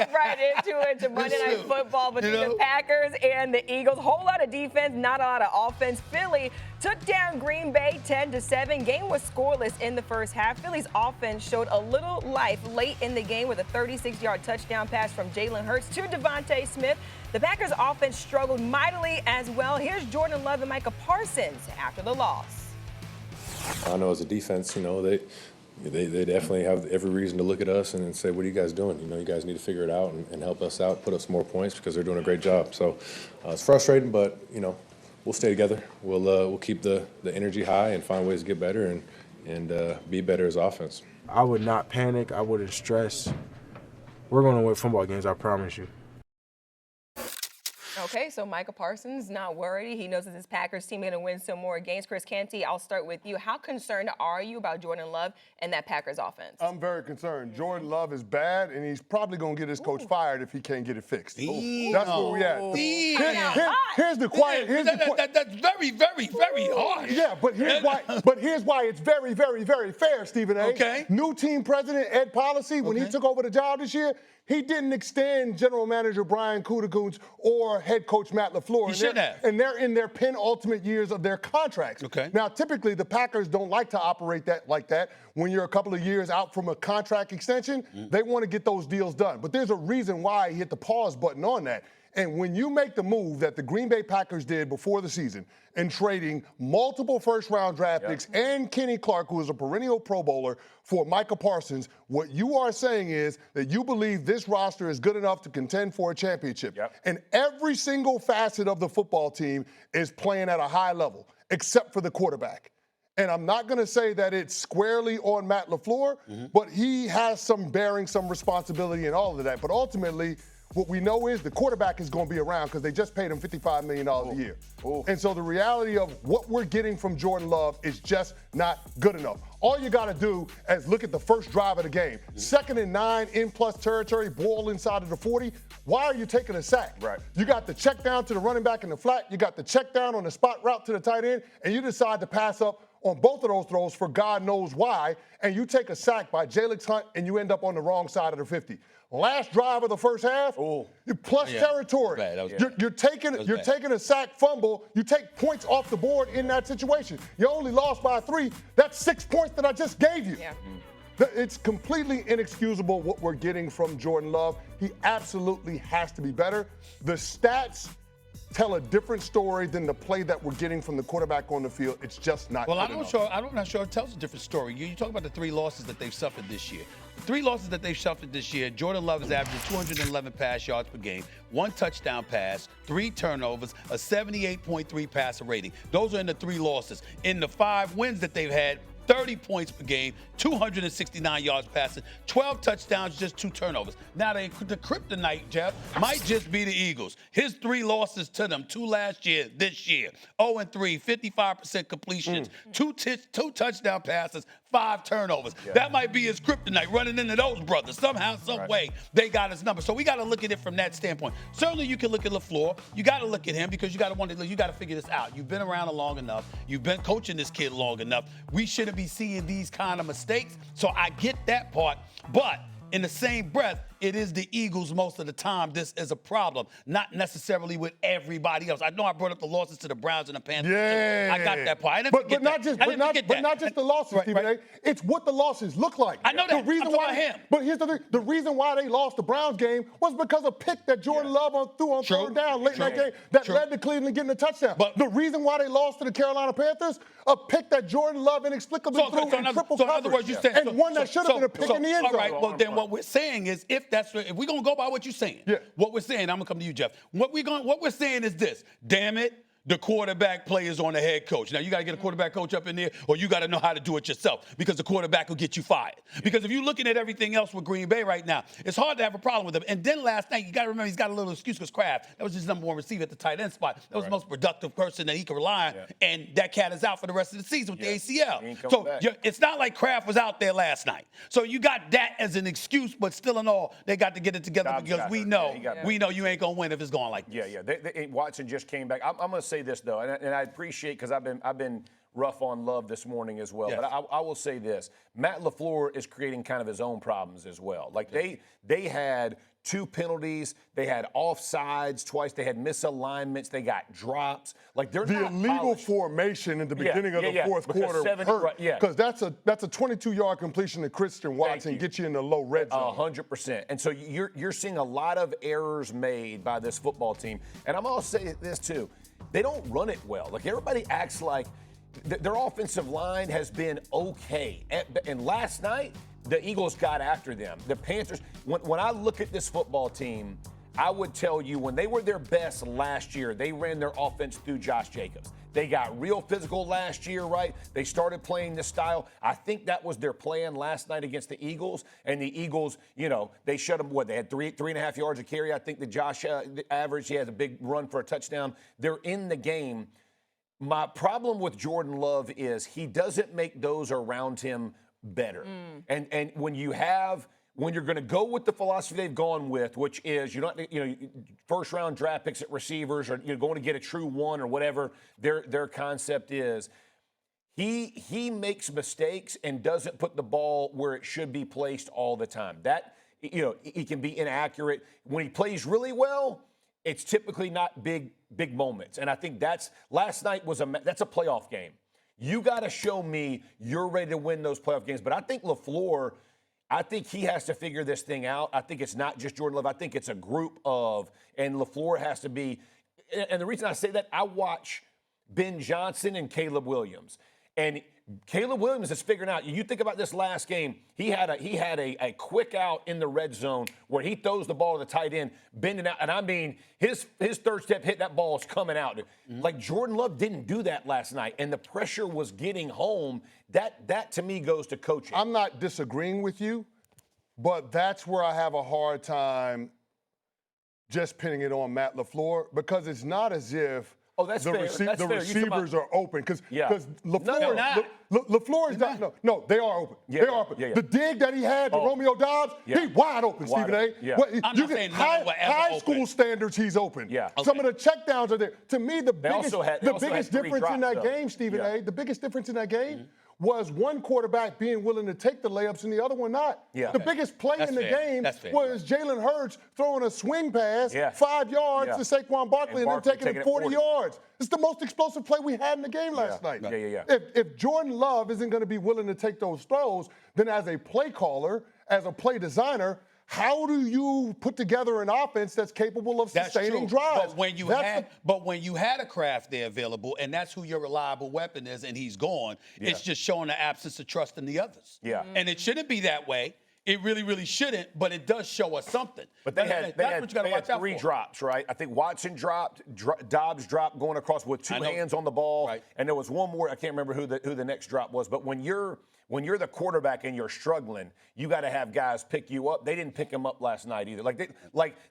jump right into it to Monday Night Football between the Packers and the Eagles. Whole lot of defense, not a lot of offense. Philly took down Green Bay 10-7. Game was scoreless in the first half. Philly's offense showed a little life late in the game with a 36-yard touchdown pass from Jalen Hurts to Devontae Smith. The Packers' offense struggled mightily as well. Here's Jordan Love and Micah Parsons after the loss. I know as a defense, they definitely have every reason to look at us and say, what are you guys doing? You guys need to figure it out and help us out, put up some more points because they're doing a great job. So it's frustrating, but, we'll stay together. We'll keep the energy high and find ways to get better and be better as offense. I would not panic. I wouldn't stress. We're going to win football games, I promise you. Okay, so Micah Parsons not worried. He knows that this Packers team is going to win some more games. Chris Canty, I'll start with you. How concerned are you about Jordan Love and that Packers offense? I'm very concerned. Jordan Love is bad, and he's probably going to get his coach fired if he can't get it fixed. That's where we at. Here's the quiet. That's very, very, very harsh. Yeah, but here's why it's very, very, very fair, Stephen A. Okay. New team president Ed Policy, when he took over the job this year, he didn't extend general manager Brian Gutekunst or head coach Matt Lafleur. He should have. And they're in their penultimate years of their contracts. Okay. Now, typically, the Packers don't like to operate like that. When you're a couple of years out from a contract extension, they want to get those deals done. But there's a reason why he hit the pause button on that. And when you make the move that the Green Bay Packers did before the season in trading multiple first-round draft picks and Kenny Clark, who is a perennial Pro Bowler, for Micah Parsons, what you are saying is that you believe this roster is good enough to contend for a championship. And every single facet of the football team is playing at a high level, except for the quarterback. And I'm not going to say that it's squarely on Matt Lafleur, but he has some bearing, some responsibility in all of that. But ultimately, what we know is the quarterback is going to be around because they just paid him $55 million a year. And so the reality of what we're getting from Jordan Love is just not good enough. All you got to do is look at the first drive of the game. 2nd and 9 in plus territory, ball inside of the 40. Why are you taking a sack? Right. You got the check down to the running back in the flat. You got the check down on the spot route to the tight end, and you decide to pass up on both of those throws for God knows why, and you take a sack by Jalen Hunt, and you end up on the wrong side of the 50. Last drive of the first half, plus territory. You're taking a sack fumble. You take points off the board in that situation. You only lost by 3. That's 6 points that I just gave you. It's completely inexcusable what we're getting from Jordan Love. He absolutely has to be better. The stats tell a different story than the play that we're getting from the quarterback on the field. It's just not good enough. I'm not sure it tells a different story. You talk about the 3 losses that they've suffered this year. 3 losses that they've suffered this year, Jordan Love is averaging 211 pass yards per game, 1 touchdown pass, 3 turnovers, a 78.3 passer rating. Those are in the 3 losses. In the 5 wins that they've had, 30 points per game, 269 yards passing, 12 touchdowns, just 2 turnovers. Now, the kryptonite, Jeff, might just be the Eagles. His 3 losses to them, 2 last year, this year, 0-3, 55% completions, 2 touchdown passes, 5 turnovers. That might be his kryptonite, running into those brothers. Somehow, some way, they got his number. So we got to look at it from that standpoint. Certainly, you can look at Lafleur. You got to look at him because you got to figure this out. You've been around long enough. You've been coaching this kid long enough. We shouldn't be seeing these kind of mistakes. So I get that part. But in the same breath, it is the Eagles most of the time. This is a problem, not necessarily with everybody else. I know I brought up the losses to the Browns and the Panthers. I got that part. But not just the losses, Stephen A. It's what the losses look like. I know that. I'm talking about him. But here's the thing. The reason why they lost the Browns game was because of a pick that Jordan Love threw on 3rd down late in that game that led to Cleveland getting a touchdown. But the reason why they lost to the Carolina Panthers, a pick that Jordan Love inexplicably threw in triple coverage. In other words, you're saying, and one that should have been a pick in the end zone. All right, well, then what we're saying is if we're going to go by what you're saying, what we're saying, I'm going to come to you, Jeff. What we're saying is this. Damn it. The quarterback play is on the head coach. Now, you got to get a quarterback coach up in there, or you got to know how to do it yourself because the quarterback will get you fired. Because if you're looking at everything else with Green Bay right now, it's hard to have a problem with him. And then last night, you got to remember, he's got a little excuse because Kraft, that was his number 1 receiver at the tight end spot. That was the most productive person that he could rely on. And that cat is out for the rest of the season with the ACL. So it's not like Kraft was out there last night. So you got that as an excuse, but still in all, they got to get it together because we know you ain't going to win if it's going like this. Watson just came back. I'm going to say this, though, and I appreciate because I've been rough on Love this morning as well. But I will say this. Matt Lafleur is creating kind of his own problems as well. Like they had 2 penalties. They had offsides twice. They had misalignments. They got drops. Like they're the not illegal polished. formation in the beginning of the fourth Because quarter 70 hurt. right, yeah. Because that's a 22-yard completion to Christian Watson, get you in the low red zone. 100%. And so you're seeing a lot of errors made by this football team. And I'm going to say this too. They don't run it well. Like everybody acts like their offensive line has been okay. And last night, the Eagles got after them. The Panthers, when I look at this football team, I would tell you when they were their best last year, they ran their offense through Josh Jacobs. They got real physical last year, right? They started playing this style. I think that was their plan last night against the Eagles. And the Eagles, they shut them. They had 3.5 yards of carry. I think that Josh averaged. He has a big run for a touchdown. They're in the game. My problem with Jordan Love is he doesn't make those around him better. And when you're going to go with the philosophy they've gone with, which is first round draft picks at receivers, or you're going to get a true one or whatever their concept is, he makes mistakes and doesn't put the ball where it should be placed all the time. That he can be inaccurate. When he plays really well, it's typically not big moments. And I think last night that's a playoff game. You got to show me you're ready to win those playoff games. But I think Lafleur, he has to figure this thing out. I think it's not just Jordan Love. I think it's a group and Lafleur has to be. And the reason I say that, I watch Ben Johnson and Caleb Williams. And Caleb Williams is figuring out. You think about this last game. He had a quick out in the red zone where he throws the ball to the tight end, bending out. And I mean, his third step hit, that ball is coming out. Mm-hmm. Like Jordan Love didn't do that last night, and the pressure was getting home. That to me goes to coaching. I'm not disagreeing with you, but that's where I have a hard time just pinning it on Matt Lafleur, because it's not as if. Oh, that's fair. The receivers are open because Lafleur is not. No, they are open. Yeah. They are open. Yeah. The dig that he had to Romeo Dobbs, he wide open, Stephen A. Yeah. I'm not saying none were ever high open. school standards, he's open. Yeah. Okay. Some of the checkdowns are there. To me, the biggest difference in that though. game, Stephen A., the biggest difference in that game was one quarterback being willing to take the layups and the other one not. Yeah. The biggest play in the game was Jalen Hurts throwing a swing pass 5 yards to Saquon Barkley and then taking it 40 yards. It's the most explosive play we had in the game last night. Yeah. If Jordan Love isn't going to be willing to take those throws, then as a play caller, as a play designer, how do you put together an offense that's capable of sustaining drives? But when you had a Kraft there available, and that's who your reliable weapon is, and he's gone, it's just showing the absence of trust in the others. Yeah. And it shouldn't be that way. It really, really shouldn't, but it does show us something. But they had 3 drops, right? I think Watson dropped, Dobbs dropped going across with 2 hands on the ball, and there was one more. I can't remember who the next drop was. But when you're the quarterback and you're struggling, you got to have guys pick you up. They didn't pick him up last night either.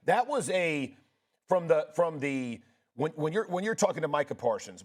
That was when you're talking to Micah Parsons,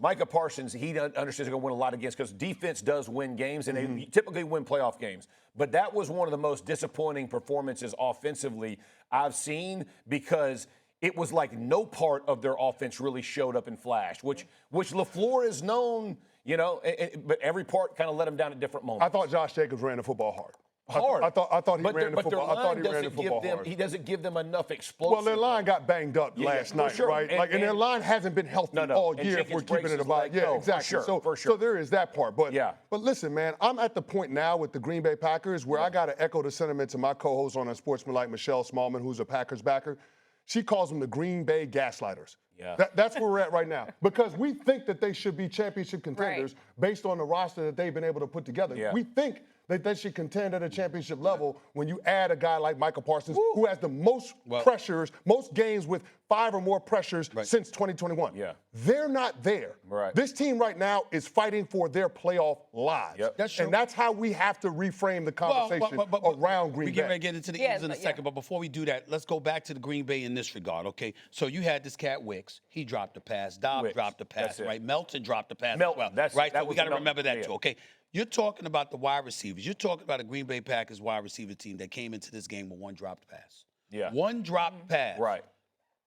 he understands they're going to win a lot of games because defense does win games, and they typically win playoff games. But that was one of the most disappointing performances offensively I've seen, because it was like no part of their offense really showed up and flashed, which Lafleur is known, but every part kind of let him down at different moments. I thought Josh Jacobs ran the football hard. I thought he ran the football hard. He doesn't give them enough explosive. Well, their line got banged up last night, right? And their line hasn't been healthy all year. If we're keeping it about, exactly. So there is that part. But listen, man, I'm at the point now with the Green Bay Packers where I got to echo the sentiments of my co-host on Unsportsmanlike, Michelle Smallman, who's a Packers backer. She calls them the Green Bay gaslighters. Yeah. That's where we're at right now, because we think that they should be championship contenders based on the roster that they've been able to put together. Yeah. We think that they should contend at a championship level when you add a guy like Micah Parsons, who has the most pressures, most games with 5 or more pressures since 2021. Yeah. They're not there. Right. This team right now is fighting for their playoff lives. Yep. That's true. And that's how we have to reframe the conversation around Green Bay. We're getting ready to get into the Eagles in a second, but before we do that, let's go back to the Green Bay in this regard, okay? So you had this cat Wicks. He dropped a pass. Dobbs dropped a pass, right? Melton dropped a pass as well, right? So we got to remember that too, okay? You're talking about the wide receivers. You're talking about a Green Bay Packers wide receiver team that came into this game with 1 dropped pass. Yeah. 1 dropped pass. Right.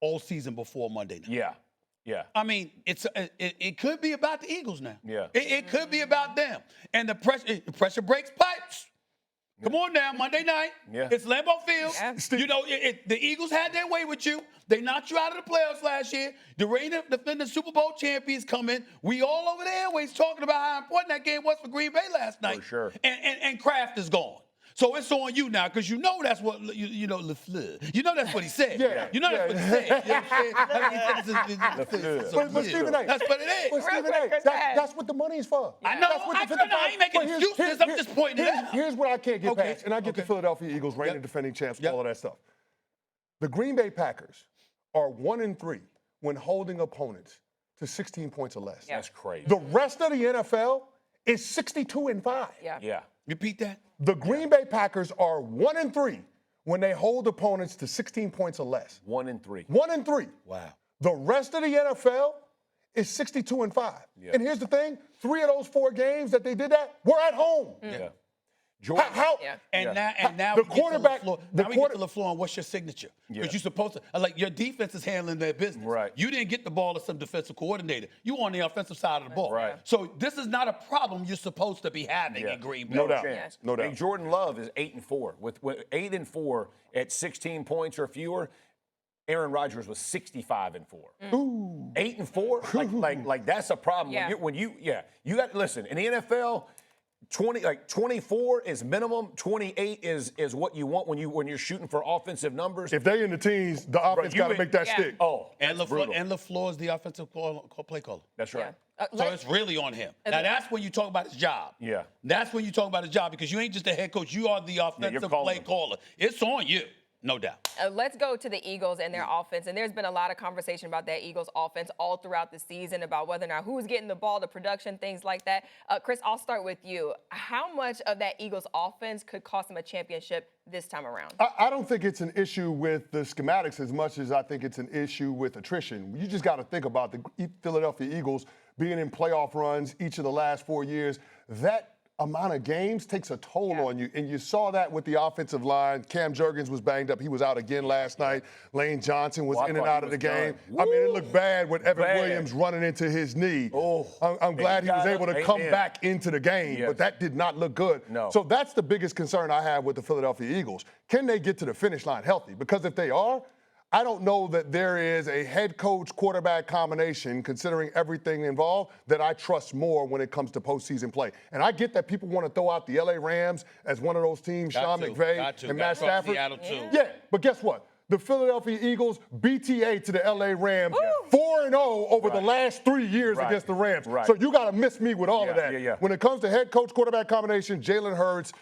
All season before Monday night. Yeah. I mean, it could be about the Eagles now. Yeah. It could be about them. And the pressure breaks pipes. Come on now, Monday night. Yeah. It's Lambeau Field. Yeah. You know, the Eagles had their way with you. They knocked you out of the playoffs last year. The reigning defending Super Bowl champions come in. We all over the airways talking about how important that game was for Green Bay last night. For sure. And Kraft is gone. So it's on you now, because you know that's what, you know, Lafleur. You know that's what he said. Yeah. You know that's what he said. You know what I'm saying? But Stephen A. That's what it is. But Stephen A. Chris, go ahead. That's what the money's for. I know. That's what the I ain't making excuses. I'm just pointing it out. Here's what I can't get Okay. past, and I get the Philadelphia Eagles, reigning Yep. defending champs, Yep. all of that stuff. The Green Bay Packers are 1-3 when holding opponents to 16 points or less. That's crazy. The rest of the NFL is 62-5. Yeah. Repeat that. The Green Bay Packers are 1-3 when they hold opponents to 16 points or less. 1-3. 1-3. Wow. The rest of the NFL is 62-5. Yeah. And here's the thing: 3 of those 4 games that they did that were at home. Yeah. How? Yeah. And now The we get to quarterback- LaFleur. the Now we quarter- get to LaFleur, and what's your signature? Yeah. Because you're supposed to, like, your defense is handling their business. Right. You didn't get the ball to some defensive coordinator. You on the offensive side of the ball. Right. So this is not a problem you're supposed to be having in Green Bay. No doubt. Chance. No doubt. And Jordan Love is 8-4. With 8-4 at 16 points or fewer, Aaron Rodgers was 65-4. 8-4, like that's a problem. Yeah. You got listen. In the NFL, 24 is minimum. 28 is what you want when you're shooting for offensive numbers. If they in the teens, the offense you got to ain't- make that Yeah. stick. Oh, And that's brutal. LaFleur is the offensive play caller. That's right. So it's really on him. Now that's when you talk about his job. Yeah. That's when you talk about his job, because you ain't just a head coach. You are the offensive calling play him. caller. It's on you, no doubt. Let's go to the Eagles and their offense. And there's been a lot of conversation about that Eagles offense all throughout the season about whether or not who's getting the ball, the production, things like that. Chris, I'll start with you. How much of that Eagles offense could cost them a championship this time around? I don't think it's an issue with the schematics as much as I think it's an issue with attrition. You just got to think about the Philadelphia Eagles being in playoff runs each of the last 4 years. That amount of games takes a toll on you. And you saw that with the offensive line. Cam Jurgens was banged up. He was out again last night. Lane Johnson was in and out of the game. I mean, it looked bad with Evan Williams running into his knee. I'm glad he was able to come back into the game, but that did not look good. No. So that's the biggest concern I have with the Philadelphia Eagles. Can they get to the finish line healthy? Because if they are, I don't know that there is a head coach quarterback combination, considering everything involved, that I trust more when it comes to postseason play. And I get that people want to throw out the LA Rams as one of those teams, Sean McVay and Matt Stafford. Yeah, but guess what? The Philadelphia Eagles BTA to the LA Rams 4-0 over the last 3 years against the Rams. So you got to miss me with all of that. When it comes to head coach quarterback combination, Jalen Hurts,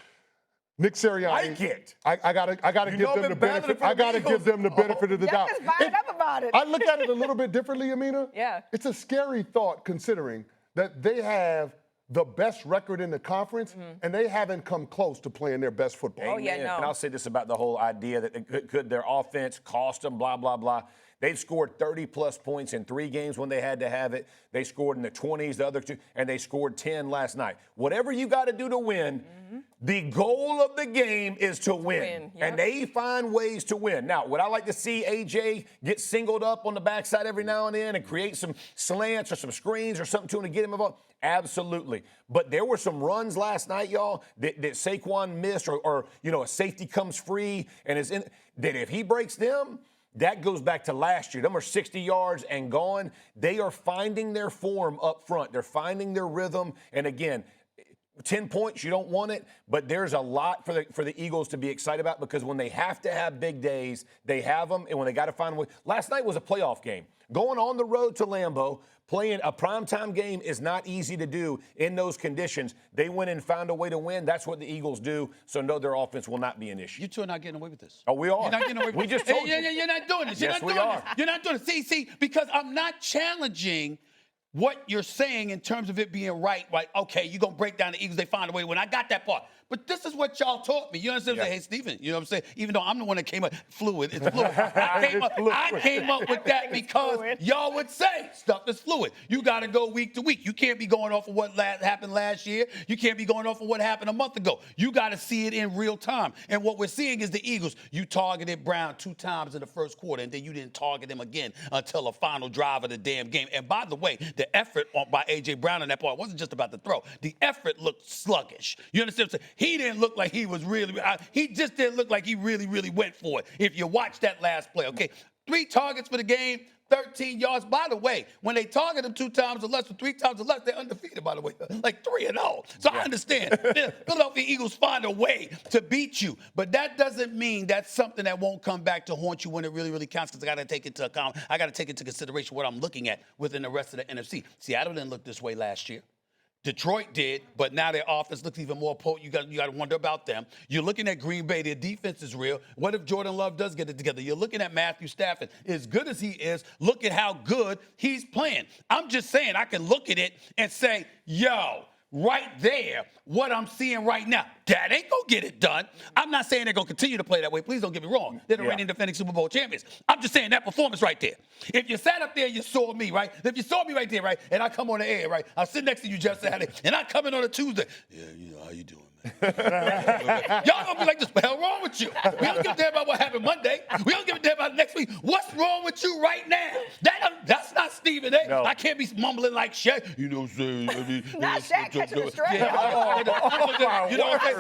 Nick Sirianni. I gotta give them the benefit. I gotta give them the benefit of the doubt. Y'all just fired up about it. I look at it a little bit differently, Amina. Yeah. It's a scary thought considering that they have the best record in the conference and they haven't come close to playing their best football. Oh, yeah, no. And I'll say this about the whole idea that could their offense cost them, blah, blah, blah. They've scored 30-plus points in 3 games when they had to have it. They scored in the 20s, the other 2, and they scored 10 last night. Whatever you got to do to win, the goal of the game is to win. Yep. And they find ways to win. Now, would I like to see A.J. get singled up on the backside every now and then and create some slants or some screens or something to him to get him involved? Absolutely. But there were some runs last night, y'all, that Saquon missed or a safety comes free and is in that if he breaks them, that goes back to last year. Them are 60 yards and gone. They are finding their form up front. They're finding their rhythm. And again, 10 points, you don't want it, but there's a lot for the Eagles to be excited about because when they have to have big days, they have them. And when they got to find a way. Last night was a playoff game. Going on the road to Lambeau, playing a primetime game is not easy to do in those conditions. They went and found a way to win. That's what the Eagles do. So no, their offense will not be an issue. You two are not getting away with this. Oh, we are. You're not getting away with We this. just told you. You're not doing this. You're Yes, not we doing are. this. You're not doing it. See, because I'm not challenging what you're saying in terms of it being right. Like, okay, you're going to break down the Eagles. They find a way. When I got that part. But this is what y'all taught me. You understand? Yeah. Hey, Stephen, you know what I'm saying? Even though I'm the one that came up, fluid. It's fluid. I came up with that because y'all would say stuff is fluid. You got to go week to week. You can't be going off of what happened last year. You can't be going off of what happened a month ago. You got to see it in real time. And what we're seeing is the Eagles. You targeted Brown 2 times in the first quarter, and then you didn't target him again until the final drive of the damn game. And by the way, the effort by A.J. Brown on that part wasn't just about the throw. The effort looked sluggish. You understand what I'm saying? he didn't look like he was really, he just didn't look like he really, really went for it. If you watch that last play, okay? 3 targets for the game, 13 yards. By the way, when they target him 2 times or less or 3 times or less, they're undefeated, by the way, like 3-0. So I understand. The Philadelphia Eagles find a way to beat you, but that doesn't mean that's something that won't come back to haunt you when it really, really counts, because I got to take into account, I got to take into consideration what I'm looking at within the rest of the NFC. Seattle didn't look this way last year. Detroit did, but now their offense looks even more potent. You got to wonder about them. You're looking at Green Bay. Their defense is real. What if Jordan Love does get it together? You're looking at Matthew Stafford. As good as he is, look at how good he's playing. I'm just saying I can look at it and say, yo, right there, what I'm seeing right now, that ain't going to get it done. I'm not saying they're going to continue to play that way. Please don't get me wrong. They're the reigning defending Super Bowl champions. I'm just saying that performance right there. If you sat up there and you saw me, right? If you saw me right there, right, and I come on the air, right, I'll sit next to you just Saturday, and I come in on a Tuesday. Yeah, you know, how you doing, man? Y'all going to be like, what the hell wrong with you? We don't give a damn about what happened Monday. We don't give a damn about next week. What's wrong with you right now? That's not Stephen A. No. I can't be mumbling like Shaq. You know what I'm saying? Not Shaq catching a stray. You know what I'm saying?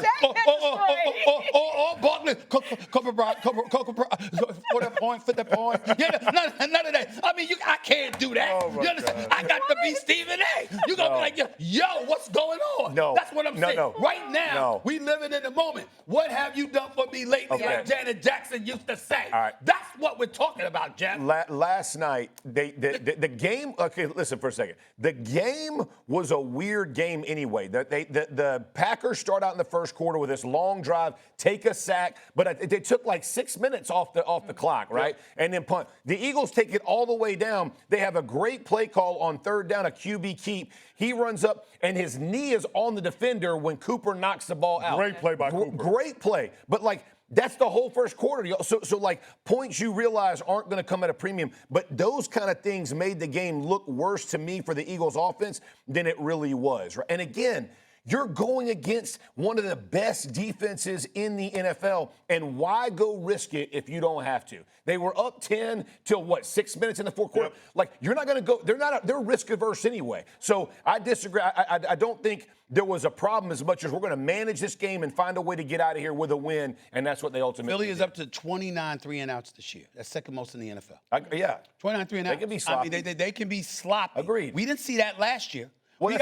Oh, Barkley, cover for that point, fit that point. Yeah, none of that. I mean, I can't do that. You understand? I got to be Stephen A. You're going to be like, yo, what's going on? No. That's what I'm saying. No. Right now, we living in the moment. What have you done for me lately, like Janet Jackson used to say? All right. That's what we're talking about, Jeff. Last night, the game, okay, listen for a second. The game was a weird game anyway. The Packers start out in the first quarter with this long drive, take a sack, but they took like 6 minutes off the clock, right? And then punt. The Eagles take it all the way down. They have a great play call on 3rd down, a QB keep. He runs up, and his knee is on the defender when Cooper knocks the ball out. Great play by Cooper. Great play. But, like, that's the whole first quarter. So like, points you realize aren't going to come at a premium. But those kind of things made the game look worse to me for the Eagles offense than it really was. Right? And, again, you're going against one of the best defenses in the NFL, and why go risk it if you don't have to? They were up 10 till 6 minutes in the fourth quarter? Yep. Like, you're not going to go. They're risk averse anyway. So I disagree. I don't think there was a problem as much as we're going to manage this game and find a way to get out of here with a win, and that's what they ultimately Philly is did. up to 29 3-and-outs this year. That's second most in the NFL. 29 3-and-outs. They can be sloppy. I mean, they can be sloppy. Agreed. We didn't see that last year. Well, we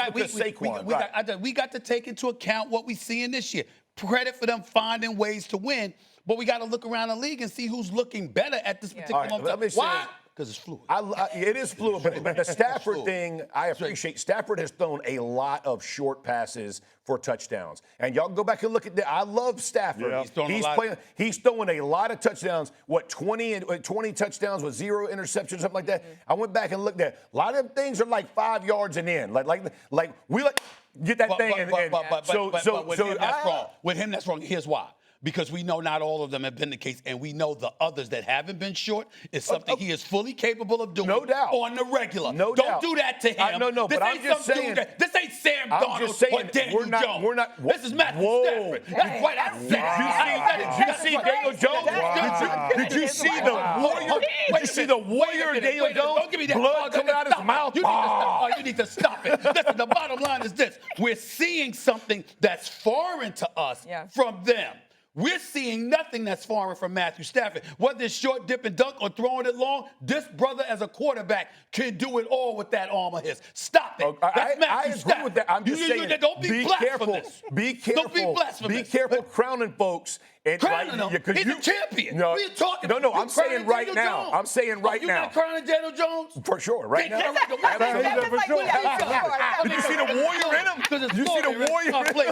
got to take into account what we see in this year. Credit for them finding ways to win, but we got to look around the league and see who's looking better at this particular moment. Why? Because it's fluid. It is fluid, but the Stafford thing, I appreciate. Stafford has thrown a lot of short passes for touchdowns. And y'all go back and look at that. I love Stafford. Yeah. He's throwing a lot of touchdowns. 20 touchdowns with 0 interceptions, something like that. I went back and looked at it. A lot of things are like 5 yards and in. Like we get that thing. But with him, that's wrong. With him, that's wrong. Here's why. Because we know not all of them have been the case, and we know the others that haven't been short is something he is fully capable of doing. No doubt. On the regular. Don't do that to him. But I'm just saying. This ain't Sam Darnold or Daniel Jones. This is Matthew Stafford. That's what I said. Did you see Daniel Jones? Wow. Did you see the Warrior? Did you see the Warrior Daniel Jones? Don't give me that. Blood coming out of his mouth. You need to stop it. Listen, the bottom line is this. We're seeing something that's foreign to us from them. We're seeing nothing that's foreign from Matthew Stafford. Whether it's short dip and dunk or throwing it long, this brother as a quarterback can do it all with that arm of his. Stop it. That's Matthew Stafford. I agree with that. I'm just saying, don't be blasphemous. Be careful. Don't be blasphemous. Be careful crowning folks. Crowning him? He's a champion. No, what are you talking about? No, I'm saying right now. I'm saying right now. You not crowning Daniel Jones? For sure, right now. Did you see the Warrior in him? Did you see the Warrior in him? Where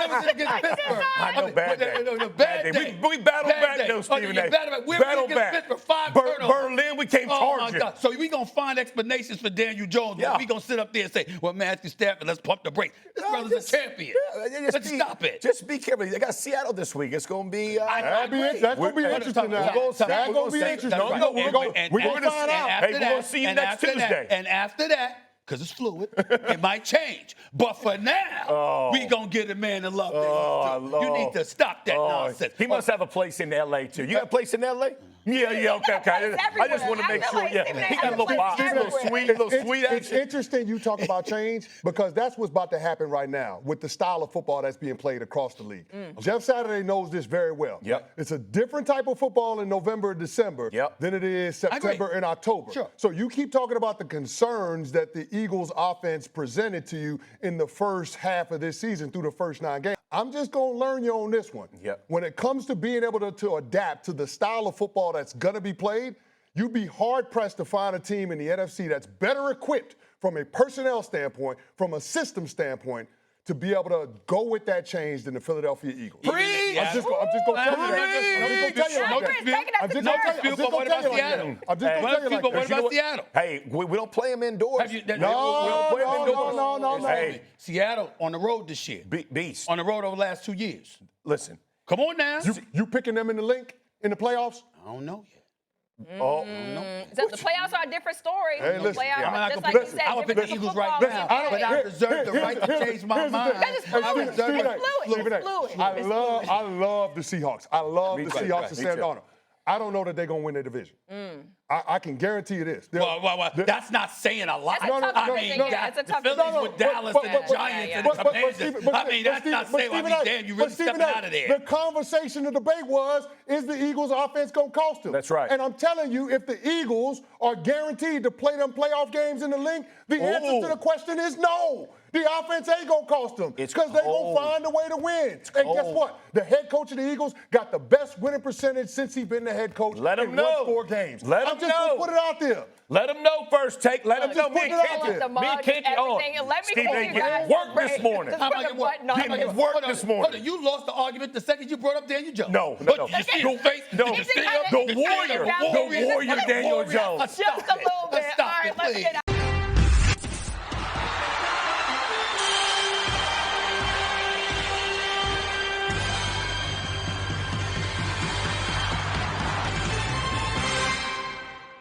was it against Pittsburgh? I know, bad day. We battled back, though, Stephen A. Battled back. Berlin, we came charging. So we going to find explanations for Daniel Jones. We going to sit up there and say, well, Matthew Stafford, let's pump the brakes. This brother's a champion. Let's stop it. Just be careful. They got Seattle this week. It's going to be. That's going to be interesting now. That's going to be interesting. No, we're going to find out. Hey, we're going to see you next Tuesday. And after that, because it's fluid, it might change. But for now, we going to get a man in love. You need to stop that nonsense. He must have a place in L.A., too. You got a place in L.A.? Yeah, okay. I just want to make sure. Yeah, he got a little box, a little sweet action. It's interesting you talk about change because that's what's about to happen right now with the style of football that's being played across the league. Jeff Saturday knows this very well. Yep. It's a different type of football in November and December than it is September and October. Sure. So you keep talking about the concerns that the Eagles offense presented to you in the first half of this season through the first 9 games. I'm just going to learn you on this one. Yep. When it comes to being able to adapt to the style of football that's going to be played, you'd be hard-pressed to find a team in the NFC that's better equipped from a personnel standpoint, from a system standpoint, to be able to go with that change than the Philadelphia Eagles. Yeah. I'm just going to tell you that. I'm just going to tell you like that. Hey, we don't play them indoors. No. Hey, Seattle on the road this year. Beast. On the road over the last 2 years. Listen. Come on now. You picking them in the link in the playoffs? I don't know yet. So the playoffs are a different story. Hey, listen, Just like you said, I would pick the Eagles right now, but I reserve the right to change my mind. I love the Seahawks. I love the Seahawks and Sam Darnold. I don't know that they're going to win their division. I can guarantee you this. Well, that's not saying a lot. It's a tough the Phillies division. with Dallas and the Giants and the Commanders. I mean, that's not saying, I mean, damn, you really stepping out of there. The conversation, the debate was, is the Eagles' offense going to cost them? That's right. And I'm telling you, if the Eagles are guaranteed to play them playoff games in the link, the answer to the question is no. The offense ain't going to cost them because they're going to find a way to win. And guess what? The head coach of the Eagles got the best winning percentage since he's been the head coach Let him in know. 4 games. Let I'm him just going know. to put it out there. Let him know first take. Let him know. put it out there. Me and Canty on. Steve ain't getting work this morning. Getting work this morning. Hold on, you lost the argument the second you brought up Daniel Jones. No. You see his face? The warrior Daniel Jones. Just a little bit. All right, let's get out.